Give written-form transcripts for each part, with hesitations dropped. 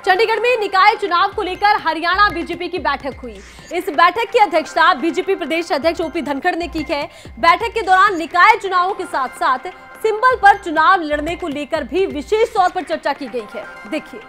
चंडीगढ़ में निकाय चुनाव को लेकर हरियाणा बीजेपी की बैठक हुई। इस बैठक की अध्यक्षता बीजेपी प्रदेश अध्यक्ष ओपी धनखड़ ने की है। बैठक के दौरान निकाय चुनावों के साथ साथ सिंबल पर चुनाव लड़ने को लेकर भी विशेष तौर पर चर्चा की गई है। देखिए,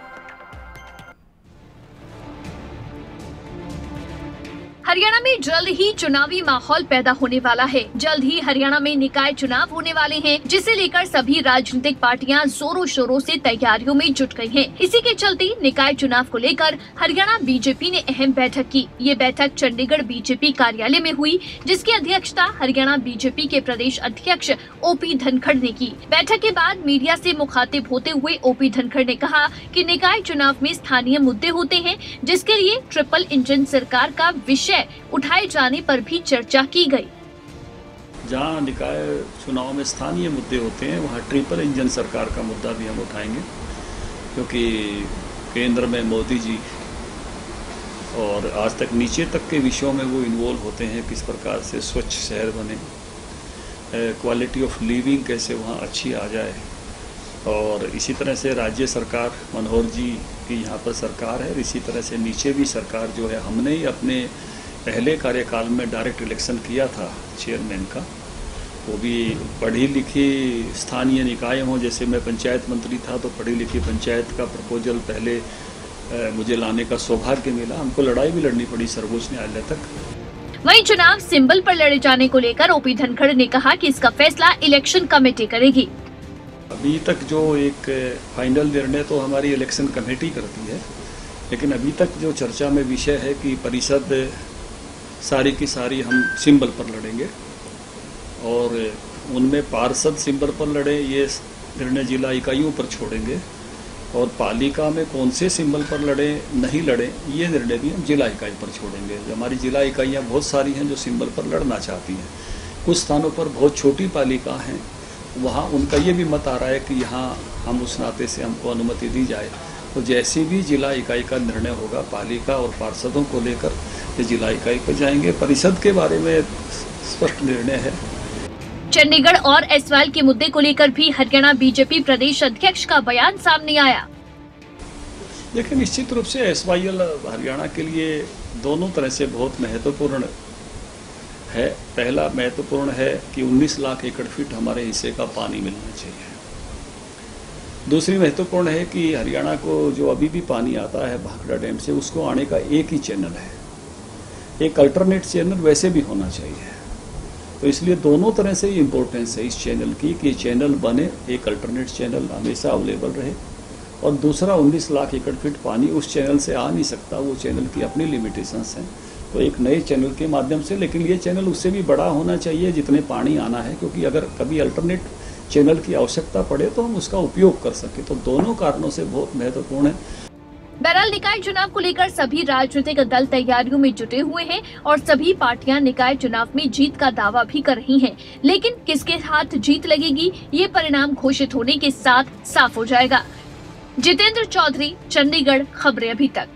हरियाणा में जल्द ही चुनावी माहौल पैदा होने वाला है। जल्द ही हरियाणा में निकाय चुनाव होने वाले हैं, जिसे लेकर सभी राजनीतिक पार्टियां जोरों शोरों से तैयारियों में जुट गई हैं। इसी के चलते निकाय चुनाव को लेकर हरियाणा बीजेपी ने अहम बैठक की। ये बैठक चंडीगढ़ बीजेपी कार्यालय में हुई, जिसकी अध्यक्षता हरियाणा बीजेपी के प्रदेश अध्यक्ष ओपी धनखड़ ने की। बैठक के बाद मीडिया से मुखातिब होते हुए ओपी धनखड़ ने कहा कि निकाय चुनाव में स्थानीय मुद्दे होते हैं, जिसके लिए ट्रिपल इंजन सरकार का विषय उठाए जाने पर भी चर्चा की गई। जहां निकाय चुनाव में स्थानीय मुद्दे होते हैं, वहां ट्रिपल इंजन सरकार का मुद्दा भी हम उठाएंगे, क्योंकि केंद्र में मोदी जी और आज तक नीचे तक के विषयों में वो इन्वॉल्व होते हैं। किस प्रकार से स्वच्छ शहर बने, क्वालिटी ऑफ लिविंग कैसे वहाँ अच्छी आ जाए, और इसी तरह से राज्य सरकार मनोहर जी की यहाँ पर सरकार है, इसी तरह से नीचे भी सरकार जो है, हमने ही अपने पहले कार्यकाल में डायरेक्ट इलेक्शन किया था चेयरमैन का। वो भी पढ़ी लिखी स्थानीय निकाय हों, जैसे मैं पंचायत मंत्री था तो पढ़ी लिखी पंचायत का प्रपोजल पहले मुझे लाने का सौभाग्य मिला। हमको लड़ाई भी लड़नी पड़ी सर्वोच्च न्यायालय तक। वहीं चुनाव सिंबल पर लड़े जाने को लेकर ओपी धनखड़ ने कहा कि इसका फैसला इलेक्शन कमेटी करेगी। अभी तक जो एक फाइनल निर्णय तो हमारी इलेक्शन कमेटी करती है, लेकिन अभी तक जो चर्चा में विषय है कि परिषद सारी की सारी हम सिंबल पर लड़ेंगे और उनमें पार्षद सिंबल पर लड़े, ये निर्णय जिला इकाइयों पर छोड़ेंगे, और पालिका में कौन से सिंबल पर लड़े नहीं लड़े, ये निर्णय भी हम जिला इकाई पर छोड़ेंगे। जो हमारी जिला इकाइयाँ बहुत सारी हैं जो सिंबल पर लड़ना चाहती हैं। कुछ स्थानों पर बहुत छोटी पालिका हैं, वहाँ उनका ये भी मत आ रहा है कि यहाँ हम उस नाते से हमको अनुमति दी जाए। तो जैसी भी जिला इकाई का निर्णय होगा पालिका और पार्षदों को लेकर, ये जिला इकाई पर जाएंगे। परिषद के बारे में स्पष्ट निर्णय है। चंडीगढ़ और एसवाल के मुद्दे को लेकर भी हरियाणा बीजेपी प्रदेश अध्यक्ष का बयान सामने आया। देखिए, निश्चित रूप से एसवाईएल हरियाणा के लिए दोनों तरह से बहुत महत्वपूर्ण है। पहला महत्वपूर्ण है कि 19 लाख एकड़ फीट हमारे हिस्से का पानी मिलना चाहिए। दूसरी महत्वपूर्ण है कि हरियाणा को जो अभी भी पानी आता है भाखड़ा डैम से, उसको आने का एक ही चैनल है। एक अल्टरनेट चैनल वैसे भी होना चाहिए। तो इसलिए दोनों तरह से इम्पोर्टेंस है इस चैनल की कि चैनल बने, एक अल्टरनेट चैनल हमेशा अवेलेबल रहे। और दूसरा, 19 लाख एकड़ फीट पानी उस चैनल से आ नहीं सकता, वो चैनल की अपनी लिमिटेशंस हैं। तो एक नए चैनल के माध्यम से, लेकिन ये चैनल उससे भी बड़ा होना चाहिए जितने पानी आना है, क्योंकि अगर कभी अल्टरनेट चैनल की आवश्यकता पड़े तो हम उसका उपयोग कर सकें। तो दोनों कारणों से बहुत महत्वपूर्ण है। बहरहाल निकाय चुनाव को लेकर सभी राजनीतिक दल तैयारियों में जुटे हुए हैं और सभी पार्टियां निकाय चुनाव में जीत का दावा भी कर रही हैं। लेकिन किसके हाथ जीत लगेगी, ये परिणाम घोषित होने के साथ साफ हो जाएगा। जितेंद्र चौधरी, चंडीगढ़, खबरें अभी तक।